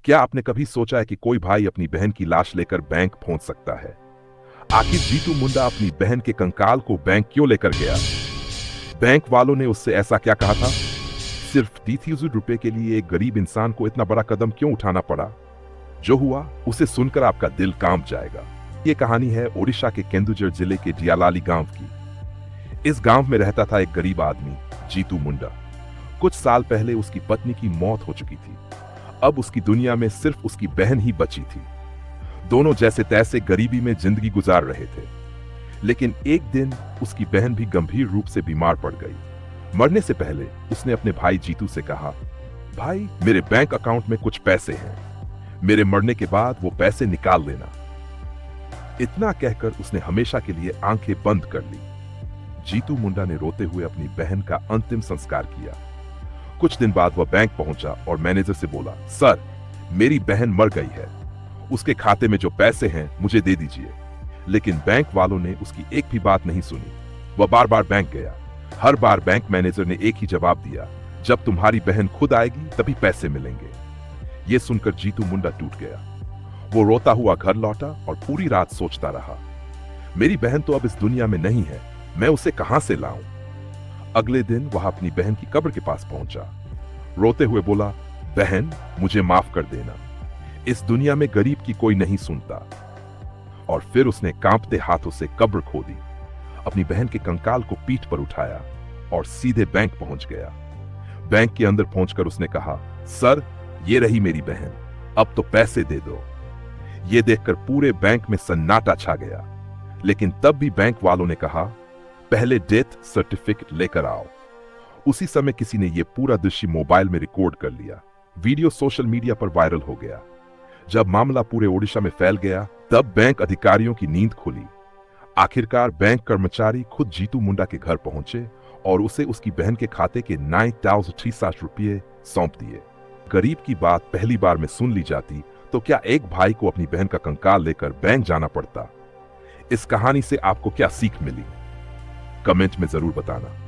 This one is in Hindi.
क्या आपने कभी सोचा है कि कोई भाई अपनी बहन की लाश लेकर बैंक पहुंच सकता है? आखिर जीतू मुंडा अपनी बहन के कंकाल को बैंक क्यों लेकर गया? बैंक वालों ने उससे ऐसा क्या कहा था? सिर्फ 30,000 रुपए के लिए एक गरीब इंसान को इतना बड़ा कदम क्यों उठाना पड़ा? जो हुआ उसे सुनकर आपका दिल कांप जाएगा। ये कहानी है ओडिशा के केंदुझर जिले के डियालाली गांव की। इस गांव में रहता था एक गरीब आदमी, जीतू मुंडा। कुछ साल पहले उसकी पत्नी की मौत हो चुकी थी। अब उसकी दुनिया में सिर्फ उसकी बहन ही बची थी। दोनों जैसे तैसे गरीबी में जिंदगी गुजार रहे थे। लेकिन एक दिन उसकी बहन भी गंभीर रूप से बीमार पड़ गई। मरने से पहले उसने अपने भाई जीतू से कहा, भाई मेरे बैंक अकाउंट में कुछ पैसे हैं, मेरे मरने के बाद वो पैसे निकाल लेना। इतना कहकर उसने हमेशा के लिए आंखें बंद कर ली। जीतू मुंडा ने रोते हुए अपनी बहन का अंतिम संस्कार किया। कुछ दिन बाद वह बैंक पहुंचा और मैनेजर से बोला, सर मेरी बहन मर गई है, उसके खाते में जो पैसे हैं मुझे दे दीजिए। लेकिन बैंक वालों ने उसकी एक भी बात नहीं सुनी। वह बार बार बैंक गया। हर बार बैंक मैनेजर ने एक ही जवाब दिया, जब तुम्हारी बहन खुद आएगी तभी पैसे मिलेंगे। यह सुनकर जीतू मुंडा टूट गया। वो रोता हुआ घर लौटा और पूरी रात सोचता रहा, मेरी बहन तो अब इस दुनिया में नहीं है, मैं उसे कहां से लाऊं? अगले दिन वह अपनी बहन की कब्र के पास पहुंचा। रोते हुए बोला, बहन मुझे माफ कर देना, इस दुनिया में गरीब की कोई नहीं सुनता। और फिर उसने कांपते हाथों से कब्र खोदी, अपनी बहन के कंकाल को पीठ पर उठाया और सीधे बैंक पहुंच गया। बैंक के अंदर पहुंचकर उसने कहा, सर ये रही मेरी बहन, अब तो पैसे दे दो। यह देखकर पूरे बैंक में सन्नाटा छा गया। लेकिन तब भी बैंक वालों ने कहा, पहले डेथ सर्टिफिकेट लेकर आओ। उसी समय किसी ने यह पूरा दृश्य मोबाइल में रिकॉर्ड कर लिया। वीडियो सोशल मीडिया पर वायरल हो गया। जब मामला पूरे ओडिशा में फैल गया, तब बैंक अधिकारियों की नींद खुली। आखिरकार बैंक कर्मचारी खुद जीतू मुंडा के घर पहुंचे और उसे उसकी बहन के खाते के 9,360 रुपये सौंप दिए। गरीब की बात पहली बार में सुन ली जाती तो क्या एक भाई को अपनी बहन का कंकाल लेकर बैंक जाना पड़ता? इस कहानी से आपको क्या सीख मिली? कमेंट में जरूर बताना।